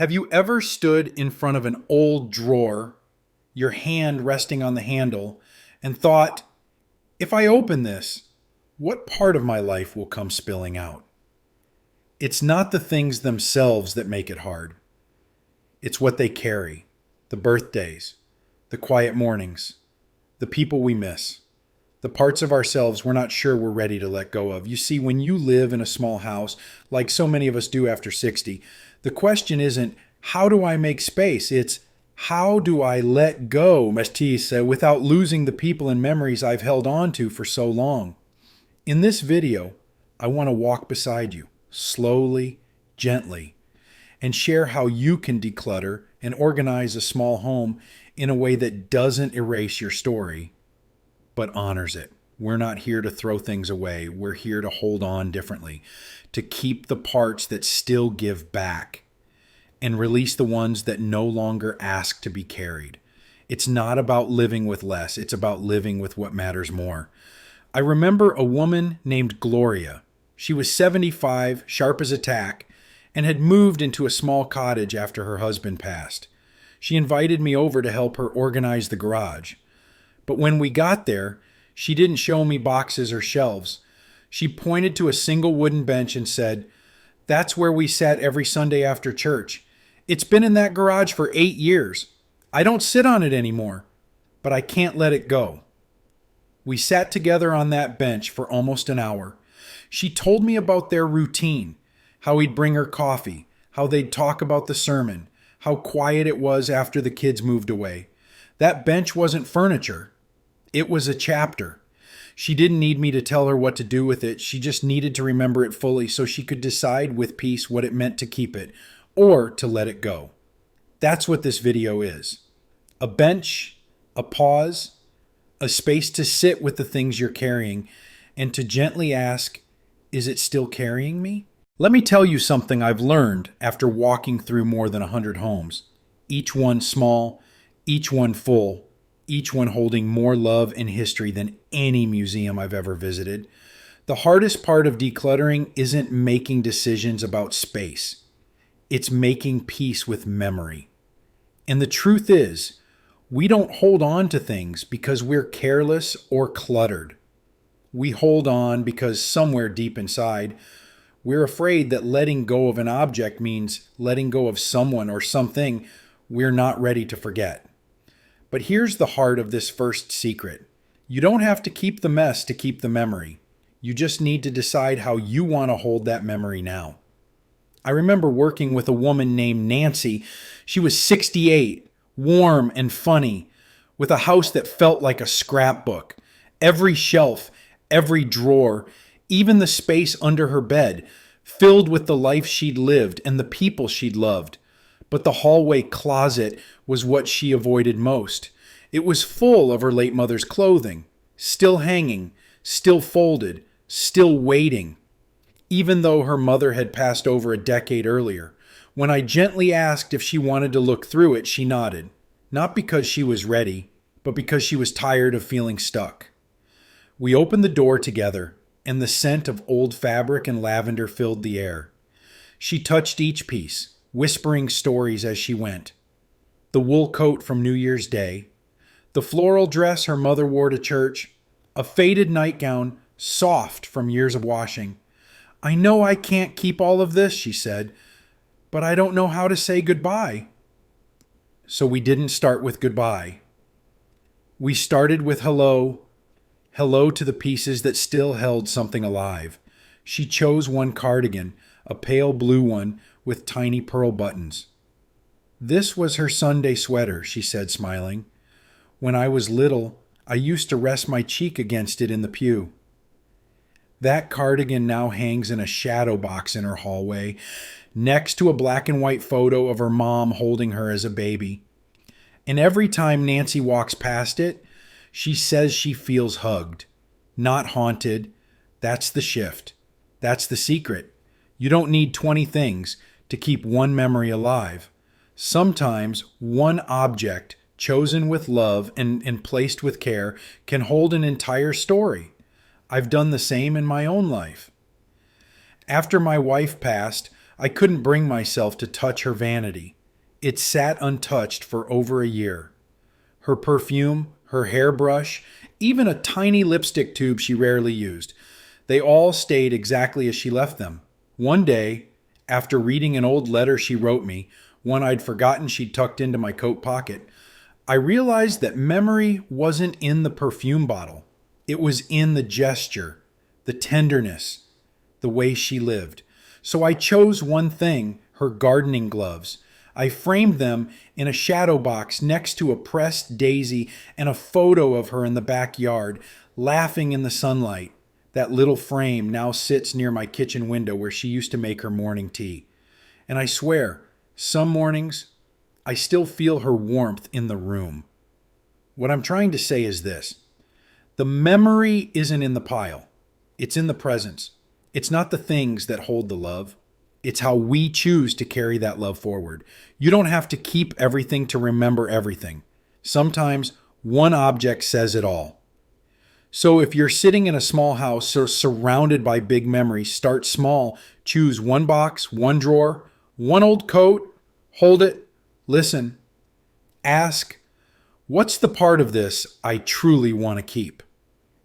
Have you ever stood in front of an old drawer, your hand resting on the handle, and thought, if I open this, what part of my life will come spilling out? It's not the things themselves that make it hard. It's what they carry, the birthdays, the quiet mornings, the people we miss, the parts of ourselves we're not sure we're ready to let go of. You see, when you live in a small house, like so many of us do after 60, the question isn't, how do I make space? It's, how do I let go, Mestiza, without losing the people and memories I've held on to for so long? In this video, I want to walk beside you, slowly, gently, and share how you can declutter and organize a small home in a way that doesn't erase your story, but honors it. We're not here to throw things away. We're here to hold on differently, to keep the parts that still give back and release the ones that no longer ask to be carried. It's not about living with less. It's about living with what matters more. I remember a woman named Gloria. She was 75, sharp as a tack, and had moved into a small cottage after her husband passed. She invited me over to help her organize the garage. But when we got there, she didn't show me boxes or shelves. She pointed to a single wooden bench and said, "That's where we sat every Sunday after church. It's been in that garage for 8 years. I don't sit on it anymore, but I can't let it go." We sat together on that bench for almost an hour. She told me about their routine, how he'd bring her coffee, how they'd talk about the sermon, how quiet it was after the kids moved away. That bench wasn't furniture. It was a chapter. She didn't need me to tell her what to do with it. She just needed to remember it fully so she could decide with peace what it meant to keep it or to let it go. That's what this video is. A bench, a pause, a space to sit with the things you're carrying and to gently ask, is it still carrying me? Let me tell you something I've learned after walking through more than 100 homes. Each one small, each one full, each one holding more love and history than any museum I've ever visited. The hardest part of decluttering isn't making decisions about space. It's making peace with memory. And the truth is, we don't hold on to things because we're careless or cluttered. We hold on because somewhere deep inside, we're afraid that letting go of an object means letting go of someone or something we're not ready to forget. But here's the heart of this first secret. You don't have to keep the mess to keep the memory. You just need to decide how you want to hold that memory now. I remember working with a woman named Nancy. She was 68, warm and funny, with a house that felt like a scrapbook. Every shelf, every drawer, even the space under her bed, filled with the life she'd lived and the people she'd loved. But the hallway closet was what she avoided most. It was full of her late mother's clothing, still hanging, still folded, still waiting, even though her mother had passed over a decade earlier. When I gently asked if she wanted to look through it, she nodded, not because she was ready, but because she was tired of feeling stuck. We opened the door together, and the scent of old fabric and lavender filled the air. She touched each piece, whispering stories as she went. The wool coat from New Year's Day, the floral dress her mother wore to church, a faded nightgown, soft from years of washing. "I know I can't keep all of this," she said, "but I don't know how to say goodbye." So we didn't start with goodbye. We started with hello. Hello to the pieces that still held something alive. She chose one cardigan, a pale blue one with tiny pearl buttons. "This was her Sunday sweater," she said, smiling. "When I was little, I used to rest my cheek against it in the pew." That cardigan now hangs in a shadow box in her hallway, next to a black and white photo of her mom holding her as a baby. And every time Nancy walks past it, she says she feels hugged, not haunted. That's the shift. That's the secret. You don't need 20 things to keep one memory alive. Sometimes one object chosen with love and placed with care can hold an entire story. I've done the same in my own life. After my wife passed, I couldn't bring myself to touch her vanity. It sat untouched for over a year. Her perfume, her hairbrush, even a tiny lipstick tube she rarely used, they all stayed exactly as she left them. One day, after reading an old letter she wrote me, one I'd forgotten she'd tucked into my coat pocket, I realized that memory wasn't in the perfume bottle. It was in the gesture, the tenderness, the way she lived. So I chose one thing, her gardening gloves. I framed them in a shadow box next to a pressed daisy and a photo of her in the backyard, laughing in the sunlight. That little frame now sits near my kitchen window where she used to make her morning tea. And I swear, some mornings, I still feel her warmth in the room. What I'm trying to say is this. The memory isn't in the pile. It's in the presence. It's not the things that hold the love. It's how we choose to carry that love forward. You don't have to keep everything to remember everything. Sometimes one object says it all. So if you're sitting in a small house or surrounded by big memories, start small. Choose one box, one drawer, one old coat, hold it, listen, ask, what's the part of this I truly want to keep?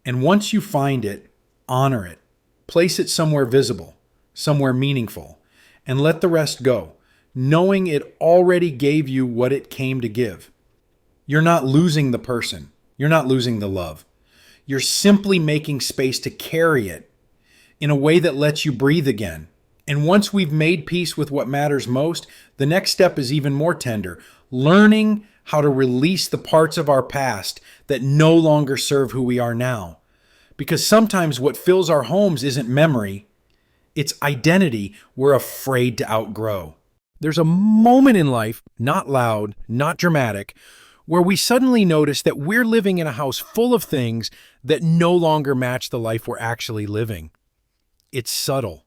And once you find it, honor it. Place it somewhere visible, somewhere meaningful, and let the rest go, knowing it already gave you what it came to give. You're not losing the person. You're not losing the love. You're simply making space to carry it in a way that lets you breathe again. And once we've made peace with what matters most, the next step is even more tender. Learning how to release the parts of our past that no longer serve who we are now. Because sometimes what fills our homes isn't memory, it's identity we're afraid to outgrow. There's a moment in life, not loud, not dramatic, where we suddenly notice that we're living in a house full of things that no longer match the life we're actually living. It's subtle.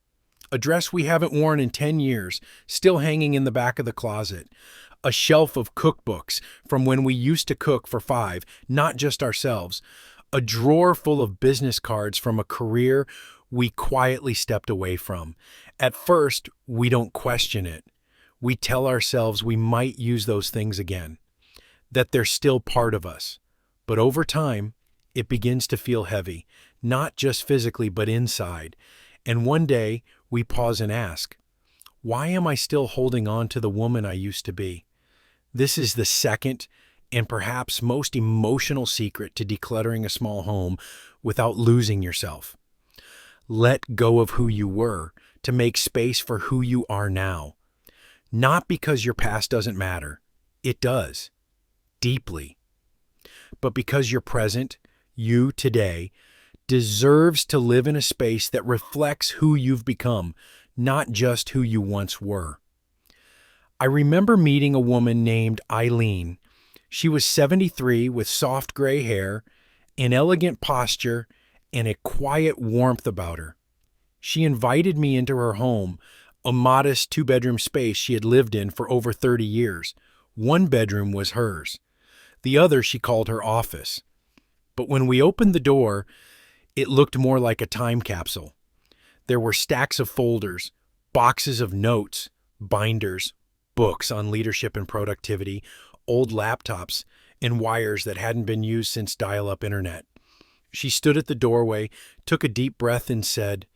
A dress we haven't worn in 10 years, still hanging in the back of the closet. A shelf of cookbooks from when we used to cook for 5, not just ourselves. A drawer full of business cards from a career we quietly stepped away from. At first, we don't question it. We tell ourselves we might use those things again, that they're still part of us. But over time, it begins to feel heavy, not just physically, but inside. And one day, we pause and ask, why am I still holding on to the woman I used to be? This is the second and perhaps most emotional secret to decluttering a small home without losing yourself. Let go of who you were to make space for who you are now. Not because your past doesn't matter. It does. Deeply. But because your present, you today, deserves to live in a space that reflects who you've become, not just who you once were. I remember meeting a woman named Eileen. She was 73 with soft gray hair, an elegant posture, and a quiet warmth about her. She invited me into her home, a modest 2-bedroom space she had lived in for over 30 years. One bedroom was hers. The other she called her office. But when we opened the door, it looked more like a time capsule. There were stacks of folders, boxes of notes, binders, books on leadership and productivity, old laptops, and wires that hadn't been used since dial-up internet. She stood at the doorway, took a deep breath, and said,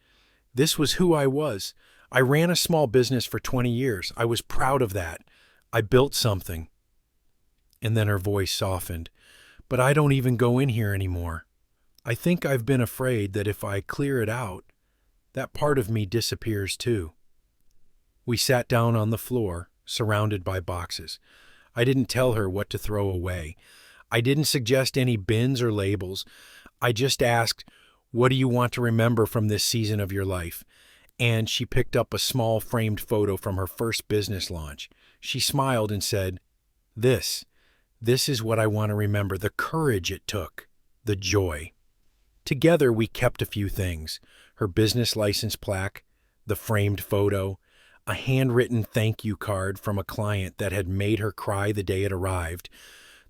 "This was who I was. I ran a small business for 20 years. I was proud of that. I built something." And then her voice softened. "But I don't even go in here anymore. I think I've been afraid that if I clear it out, that part of me disappears too." We sat down on the floor, surrounded by boxes. I didn't tell her what to throw away. I didn't suggest any bins or labels. I just asked, "What do you want to remember from this season of your life?" And she picked up a small framed photo from her first business launch. She smiled and said, This is what I want to remember, the courage it took, the joy." Together, we kept a few things: her business license plaque, the framed photo, a handwritten thank you card from a client that had made her cry the day it arrived.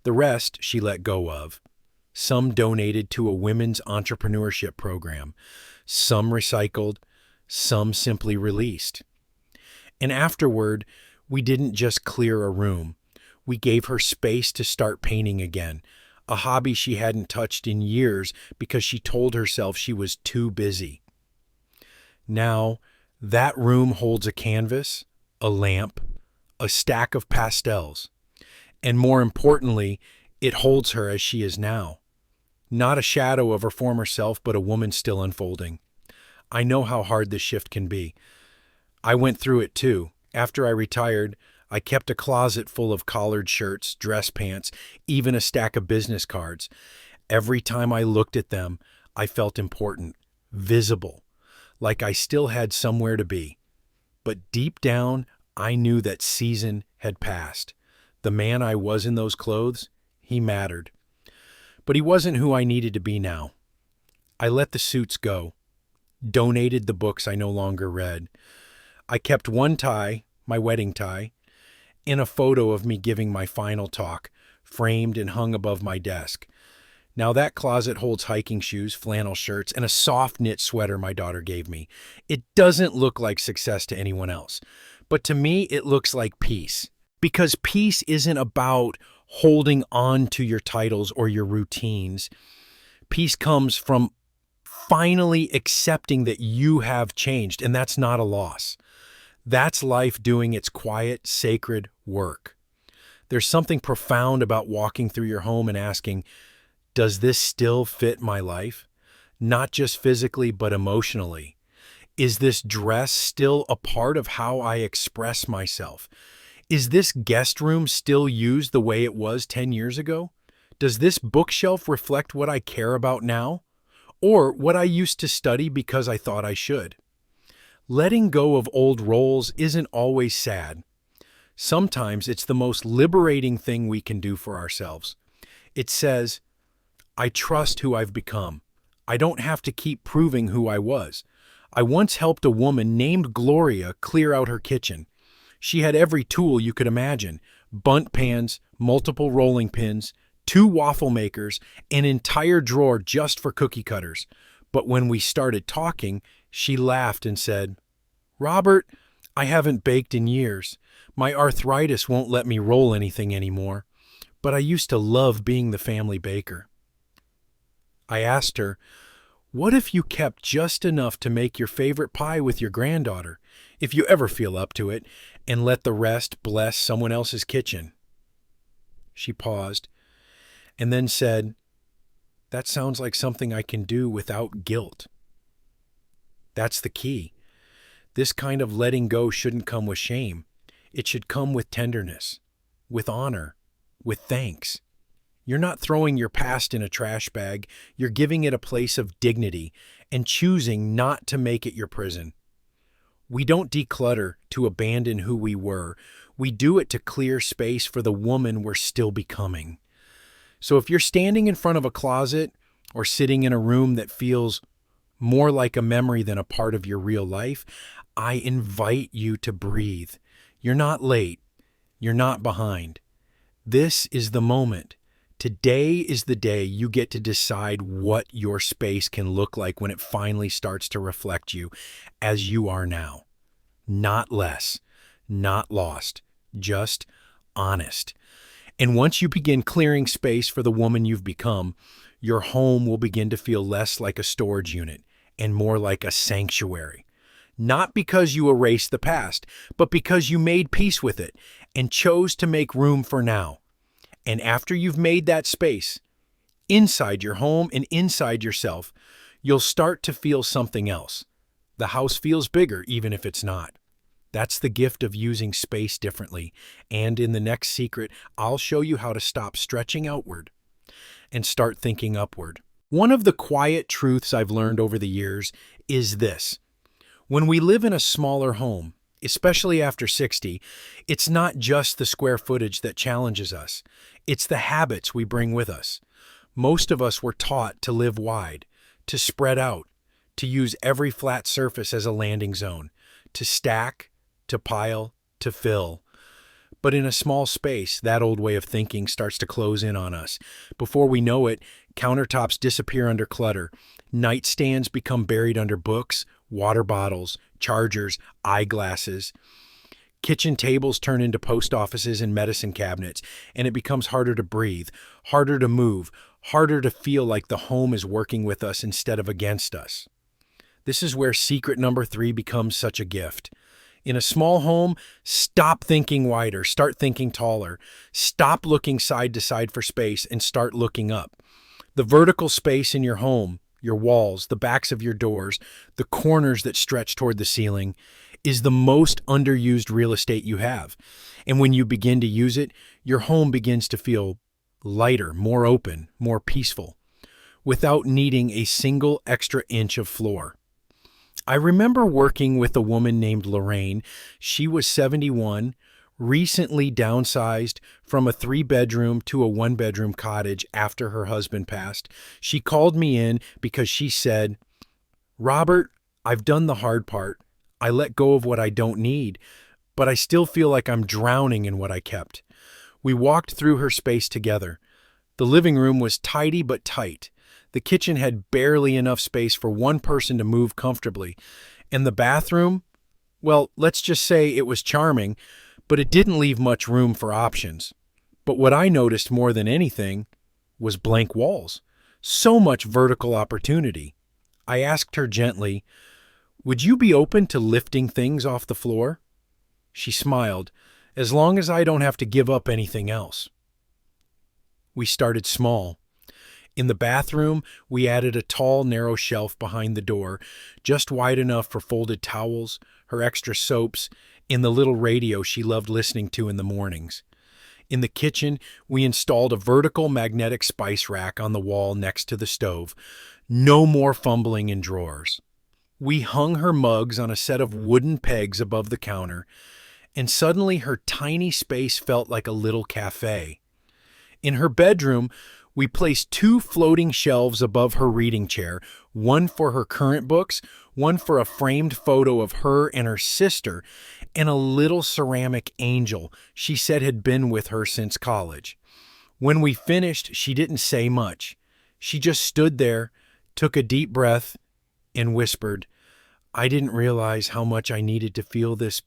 The rest she let go of. Some donated to a women's entrepreneurship program, some recycled, some simply released. And afterward, we didn't just clear a room. We gave her space to start painting again, a hobby she hadn't touched in years because she told herself she was too busy. Now, that room holds a canvas, a lamp, a stack of pastels, and more importantly, it holds her as she is now. Not a shadow of her former self, but a woman still unfolding. I know how hard this shift can be. I went through it too. After I retired, I kept a closet full of collared shirts, dress pants, even a stack of business cards. Every time I looked at them, I felt important, visible, like I still had somewhere to be. But deep down, I knew that season had passed. The man I was in those clothes, he mattered. But he wasn't who I needed to be now. I let the suits go, donated the books I no longer read. I kept one tie, my wedding tie, in a photo of me giving my final talk, framed and hung above my desk. Now that closet holds hiking shoes, flannel shirts, and a soft knit sweater my daughter gave me. It doesn't look like success to anyone else, but to me it looks like peace. Because peace isn't about holding on to your titles or your routines. Peace comes from finally accepting that you have changed, and that's not a loss. That's life doing its quiet, sacred work. There's something profound about walking through your home and asking, does this still fit my life? Not just physically, but emotionally. Is this dress still a part of how I express myself? Is this guest room still used the way it was 10 years ago? Does this bookshelf reflect what I care about now? Or what I used to study because I thought I should? Letting go of old roles isn't always sad. Sometimes it's the most liberating thing we can do for ourselves. It says, I trust who I've become. I don't have to keep proving who I was. I once helped a woman named Gloria clear out her kitchen. She had every tool you could imagine: bunt pans, multiple rolling pins, 2 waffle makers, an entire drawer just for cookie cutters. But when we started talking, she laughed and said, Robert, I haven't baked in years. My arthritis won't let me roll anything anymore. But I used to love being the family baker. I asked her, what if you kept just enough to make your favorite pie with your granddaughter, if you ever feel up to it, and let the rest bless someone else's kitchen? She paused and then said, that sounds like something I can do without guilt. That's the key. This kind of letting go shouldn't come with shame. It should come with tenderness, with honor, with thanks. You're not throwing your past in a trash bag. You're giving it a place of dignity and choosing not to make it your prison. We don't declutter to abandon who we were. We do it to clear space for the woman we're still becoming. So if you're standing in front of a closet or sitting in a room that feels more like a memory than a part of your real life, I invite you to breathe. You're not late. You're not behind. This is the moment. Today is the day you get to decide what your space can look like when it finally starts to reflect you as you are now. Not less, not lost, just honest. And once you begin clearing space for the woman you've become, your home will begin to feel less like a storage unit and more like a sanctuary. Not because you erased the past, but because you made peace with it and chose to make room for now. And after you've made that space, inside your home and inside yourself, you'll start to feel something else. The house feels bigger, even if it's not. That's the gift of using space differently. And in the next secret, I'll show you how to stop stretching outward and start thinking upward. One of the quiet truths I've learned over the years is this. When we live in a smaller home, especially after 60, it's not just the square footage that challenges us. It's the habits we bring with us. Most of us were taught to live wide, to spread out, to use every flat surface as a landing zone, to stack, to pile, to fill. But in a small space, that old way of thinking starts to close in on us. Before we know it, countertops disappear under clutter. Nightstands become buried under books, water bottles, chargers, eyeglasses. Kitchen tables turn into post offices and medicine cabinets, and it becomes harder to breathe, harder to move, harder to feel like the home is working with us instead of against us. This is where secret number 3 becomes such a gift. In a small home, stop thinking wider, start thinking taller. Stop looking side to side for space and start looking up. The vertical space in your home, your walls, the backs of your doors, the corners that stretch toward the ceiling, is the most underused real estate you have. And when you begin to use it, your home begins to feel lighter, more open, more peaceful, without needing a single extra inch of floor. I remember working with a woman named Lorraine. She was 71, recently downsized from a 3-bedroom to a 1-bedroom cottage after her husband passed. She called me in because she said, "Robert, I've done the hard part. I let go of what I don't need, but I still feel like I'm drowning in what I kept." We walked through her space together. The living room was tidy but tight. The kitchen had barely enough space for one person to move comfortably. And the bathroom, well, let's just say it was charming, but it didn't leave much room for options. But what I noticed more than anything was blank walls. So much vertical opportunity. I asked her gently, "Would you be open to lifting things off the floor?" She smiled, "As long as I don't have to give up anything else." We started small. In the bathroom, we added a tall, narrow shelf behind the door, just wide enough for folded towels, her extra soaps, and the little radio she loved listening to in the mornings. In the kitchen, we installed a vertical magnetic spice rack on the wall next to the stove. No more fumbling in drawers. We hung her mugs on a set of wooden pegs above the counter, and suddenly her tiny space felt like a little cafe. In her bedroom, we placed 2 floating shelves above her reading chair, one for her current books, one for a framed photo of her and her sister, and a little ceramic angel she said had been with her since college. When we finished, she didn't say much. She just stood there, took a deep breath, and whispered, "I didn't realize how much I needed to feel this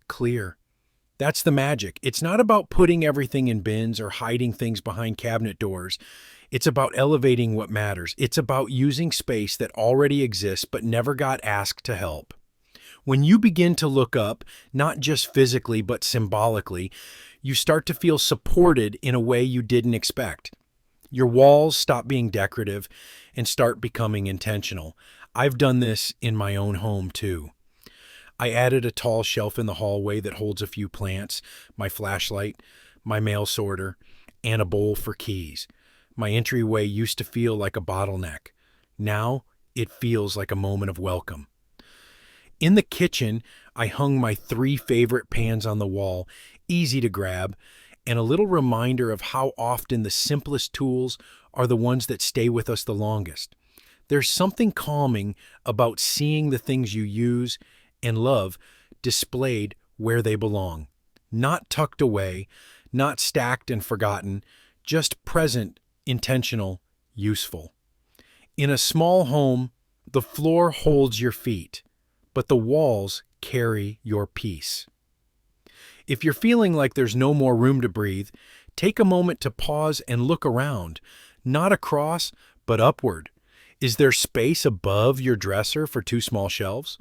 clear." That's the magic. It's not about putting everything in bins or hiding things behind cabinet doors. It's about elevating what matters. It's about using space that already exists but never got asked to help. When you begin to look up, not just physically but symbolically, you start to feel supported in a way you didn't expect. Your walls stop being decorative and start becoming intentional. I've done this in my own home too. I added a tall shelf in the hallway that holds a few plants, my flashlight, my mail sorter, and a bowl for keys. My entryway used to feel like a bottleneck. Now it feels like a moment of welcome. In the kitchen, I hung my 3 favorite pans on the wall, easy to grab, and a little reminder of how often the simplest tools are the ones that stay with us the longest. There's something calming about seeing the things you use and love displayed where they belong. Not tucked away, not stacked and forgotten, just present, intentional, useful. In a small home, the floor holds your feet, but the walls carry your peace. If you're feeling like there's no more room to breathe, take a moment to pause and look around, not across, but upward. Is there space above your dresser for 2 small shelves?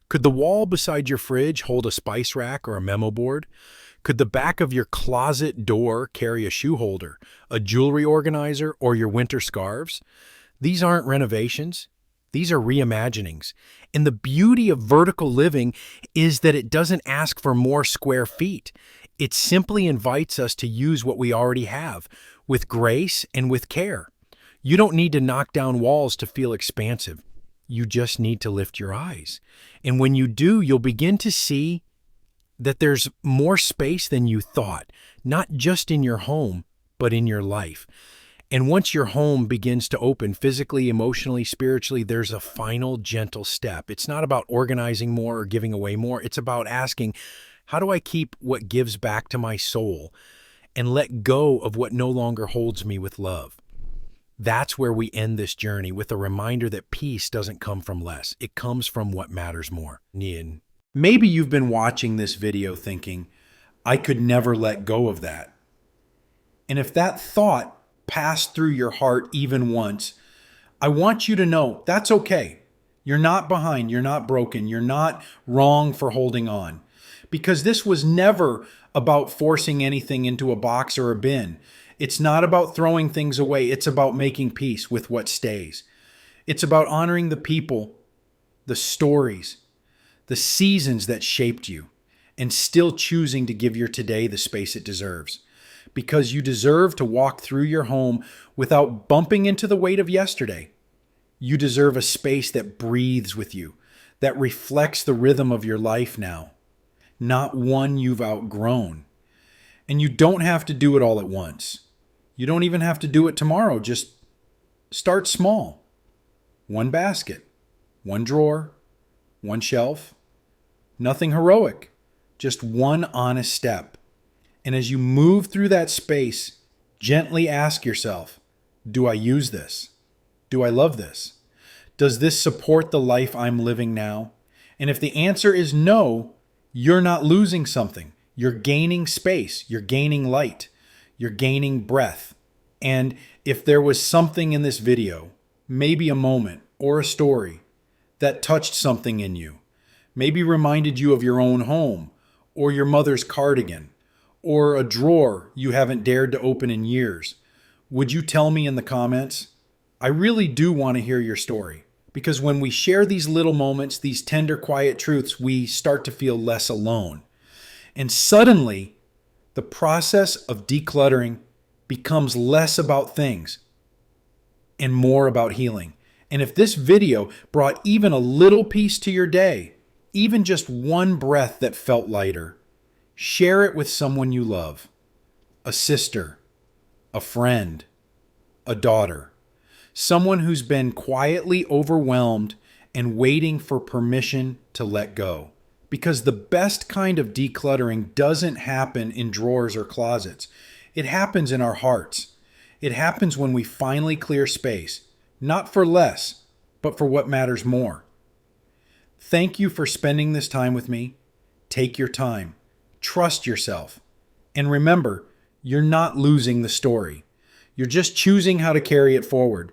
Could the wall beside your fridge hold a spice rack or a memo board? Could the back of your closet door carry a shoe holder, a jewelry organizer, or your winter scarves? These aren't renovations. These are reimaginings. And the beauty of vertical living is that it doesn't ask for more square feet. It simply invites us to use what we already have, with grace and with care. You don't need to knock down walls to feel expansive. You just need to lift your eyes. And when you do, you'll begin to see that there's more space than you thought, not just in your home, but in your life. And once your home begins to open physically, emotionally, spiritually, there's a final gentle step. It's not about organizing more or giving away more. It's about asking, how do I keep what gives back to my soul and let go of what no longer holds me with love? That's where we end this journey, with a reminder that peace doesn't come from less. It comes from what matters more. Maybe you've been watching this video thinking, I could never let go of that. And if that thought passed through your heart even once, I want you to know that's okay. You're not behind. You're not broken. You're not wrong for holding on. Because this was never about forcing anything into a box or a bin. It's not about throwing things away. It's about making peace with what stays. It's about honoring the people, the stories, the seasons that shaped you, and still choosing to give your today the space it deserves. Because you deserve to walk through your home without bumping into the weight of yesterday. You deserve a space that breathes with you, that reflects the rhythm of your life now, not one you've outgrown. And you don't have to do it all at once. You don't even have to do it tomorrow. Just start small. One basket, one drawer, one shelf. Nothing heroic, just one honest step. And as you move through that space, gently ask yourself, do I use this? Do I love this? Does this support the life I'm living now? And if the answer is no, you're not losing something. You're gaining space. You're gaining light. You're gaining breath. And if there was something in this video, maybe a moment or a story that touched something in you, maybe reminded you of your own home or your mother's cardigan or a drawer you haven't dared to open in years, would you tell me in the comments? I really do want to hear your story, because when we share these little moments, these tender, quiet truths, we start to feel less alone. And suddenly, the process of decluttering becomes less about things and more about healing. And if this video brought even a little piece to your day, even just one breath that felt lighter, share it with someone you love, a sister, a friend, a daughter, someone who's been quietly overwhelmed and waiting for permission to let go. Because the best kind of decluttering doesn't happen in drawers or closets. It happens in our hearts. It happens when we finally clear space, not for less, but for what matters more. Thank you for spending this time with me. Take your time. Trust yourself. And remember, you're not losing the story. You're just choosing how to carry it forward.